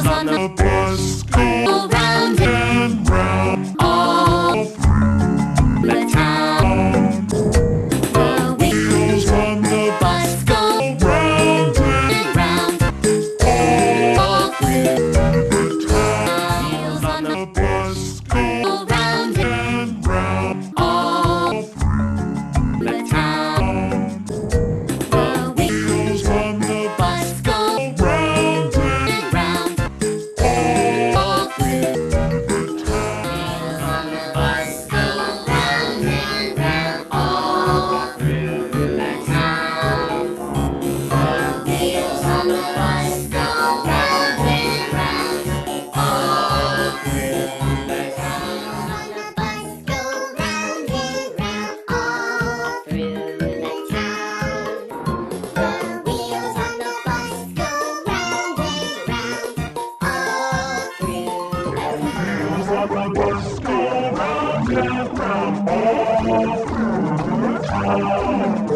wheels on the bus go round and round all through the town. The wheels on the bus go round and round all through the town. Wheels on the bus go round and round all through the town. The wheels on the bus go round and round all through the town. Wheels on the bus go round and round all through the town. The wheels on the bus go round and round all through the town. The bus go round and round all through the town. The wheels on the bus go round and round all through the town. Wheels on the bus go round and round all through the town.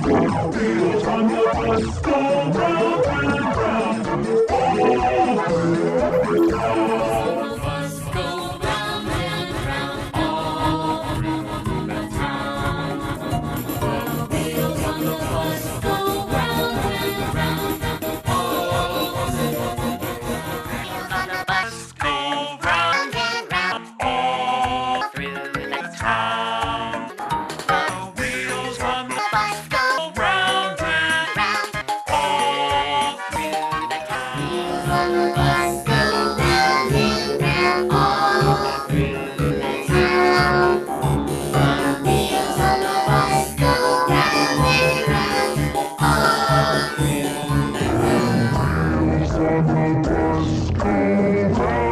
The wheels on the bus go round and round all through the town. The bus go round and round all through the town. The wheels on the bus go round and round all through the town. On the bus go round and round all through the town. The wheels on the bus go round and round all through the town. Wheels on the bus go round and round all through the town. The wheels on the bus go round and round all through the town. Wheels on the bus go round.